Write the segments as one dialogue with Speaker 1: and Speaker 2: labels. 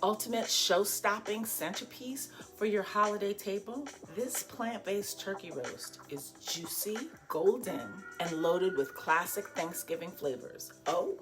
Speaker 1: ultimate show-stopping centerpiece for your holiday table? This plant-based turkey roast is juicy, golden, and loaded with classic Thanksgiving flavors. Oh,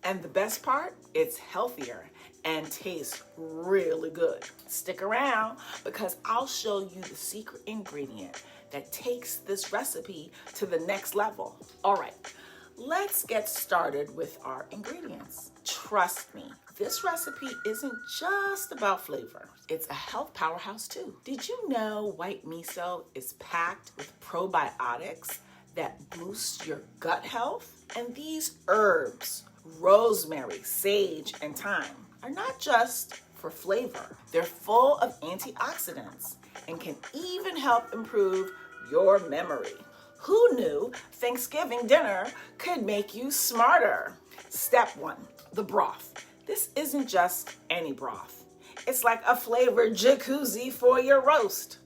Speaker 1: and the best part, it's healthier and tastes really good. Stick around because I'll show you the secret ingredient that takes this recipe to the next level. All right, let's get started with our ingredients. Trust me, this recipe isn't just about flavor. It's a health powerhouse too. Did you know white miso is packed with probiotics that boost your gut health? And these herbs, rosemary, sage, and thyme, are not just for flavor. They're full of antioxidants and can even help improve your memory. Who knew Thanksgiving dinner could make you smarter? Step 1, the broth. This isn't just any broth. It's like a flavored jacuzzi for your roast.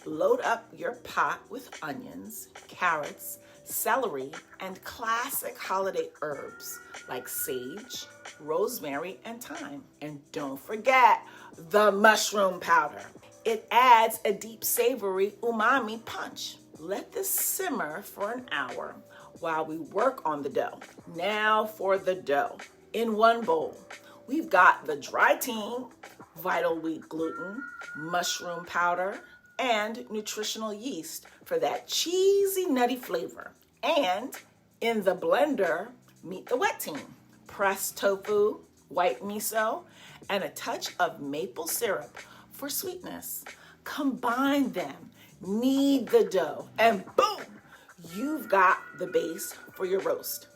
Speaker 1: Load up your pot with onions, carrots, celery, and classic holiday herbs like sage, rosemary, and thyme. And don't forget the mushroom powder. It adds a deep savory umami punch. Let this simmer for an hour while we work on the dough. Now for the dough. In one bowl, we've got the dry team, vital wheat gluten, mushroom powder, and nutritional yeast for that cheesy, nutty flavor. And in the blender, meet the wet team, pressed tofu, white miso, and a touch of maple syrup for sweetness. Combine them, knead the dough, and boom, you've got the base for your roast.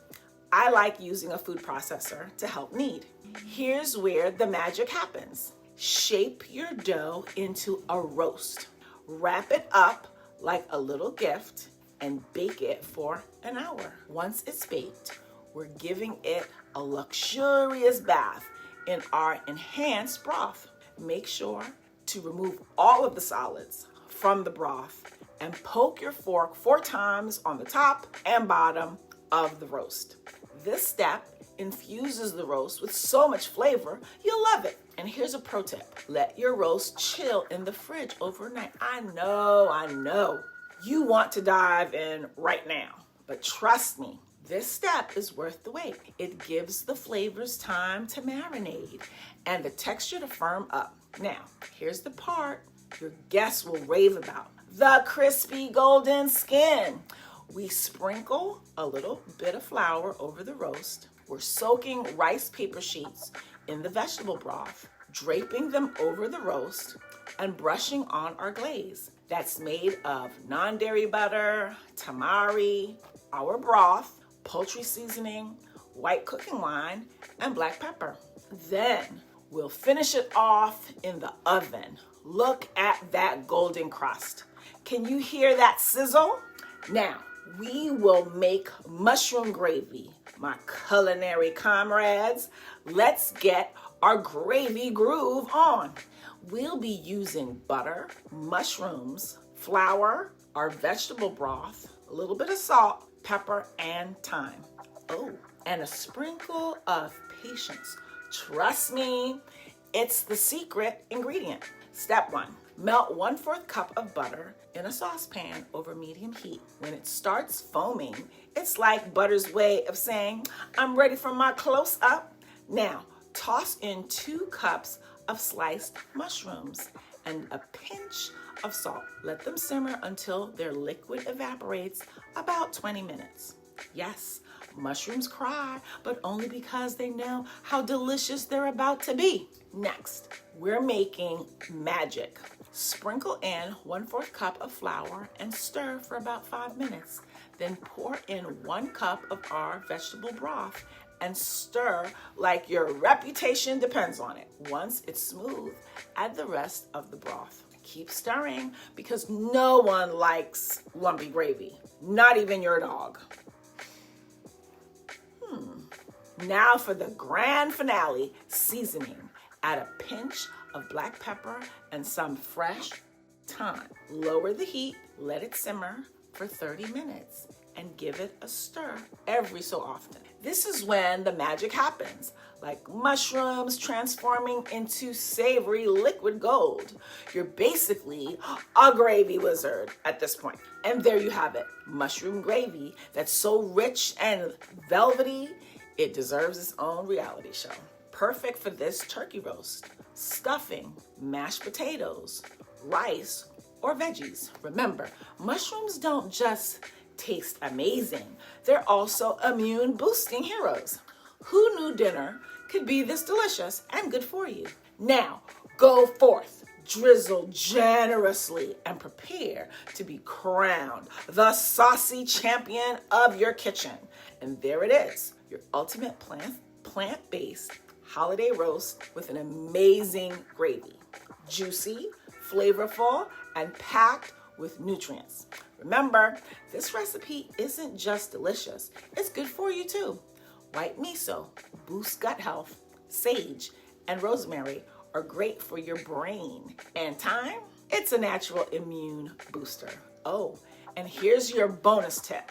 Speaker 1: I like using a food processor to help knead. Here's where the magic happens. Shape your dough into a roast. Wrap it up like a little gift and bake it for an hour. Once it's baked, we're giving it a luxurious bath in our enhanced broth. Make sure to remove all of the solids from the broth and poke your fork 4 times on the top and bottom of the roast. This step infuses the roast with so much flavor, you'll love it. And here's a pro tip. Let your roast chill in the fridge overnight. I know. You want to dive in right now, but trust me, this step is worth the wait. It gives the flavors time to marinate and the texture to firm up. Now, here's the part your guests will rave about. The crispy golden skin. We sprinkle a little bit of flour over the roast. We're soaking rice paper sheets in the vegetable broth, draping them over the roast, and brushing on our glaze. That's made of non-dairy butter, tamari, our broth, poultry seasoning, white cooking wine, and black pepper. Then we'll finish it off in the oven. Look at that golden crust. Can you hear that sizzle? Now, we will make mushroom gravy. My culinary comrades, let's get our gravy groove on. We'll be using butter, mushrooms, flour, our vegetable broth, a little bit of salt, pepper, and thyme. Oh, and a sprinkle of patience. Trust me, it's the secret ingredient. Step 1, melt 1/4 cup of butter in a saucepan over medium heat. When it starts foaming, it's like butter's way of saying, I'm ready for my close-up. Now, toss in 2 cups of sliced mushrooms and a pinch of salt. Let them simmer until their liquid evaporates, about 20 minutes. Yes, mushrooms cry, but only because they know how delicious they're about to be. Next, we're making magic. Sprinkle in 1/4 cup of flour and stir for about 5 minutes. Then pour in 1 cup of our vegetable broth and stir like your reputation depends on it. Once it's smooth, add the rest of the broth. Keep stirring because no one likes lumpy gravy, not even your dog. Now for the grand finale, seasoning. Add a pinch of black pepper and some fresh thyme. Lower the heat, let it simmer for 30 minutes, and give it a stir every so often. This is when the magic happens, like mushrooms transforming into savory liquid gold. You're basically a gravy wizard at this point. And there you have it, mushroom gravy that's so rich and velvety, it deserves its own reality show. Perfect for this turkey roast, stuffing, mashed potatoes, rice, or veggies. Remember, mushrooms don't just taste amazing, they're also immune boosting heroes. Who knew dinner could be this delicious and good for you? Now, go forth, drizzle generously, and prepare to be crowned the saucy champion of your kitchen. And there it is, your ultimate plant-based holiday roast with an amazing gravy. Juicy, flavorful, and packed with nutrients. Remember, this recipe isn't just delicious, it's good for you too. White miso boosts gut health, sage, and rosemary are great for your brain. And thyme, it's a natural immune booster. Oh, and here's your bonus tip.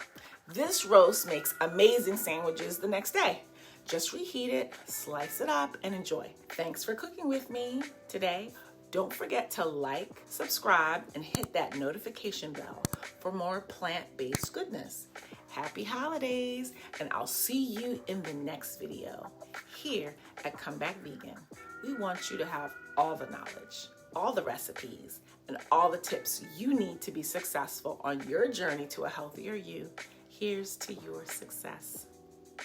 Speaker 1: This roast makes amazing sandwiches the next day. Just reheat it, slice it up, and enjoy. Thanks for cooking with me today. Don't forget to like, subscribe, and hit that notification bell for more plant-based goodness. Happy holidays, and I'll see you in the next video. Here at Come Back Vegan, we want you to have all the knowledge, all the recipes, and all the tips you need to be successful on your journey to a healthier you. Here's to your success.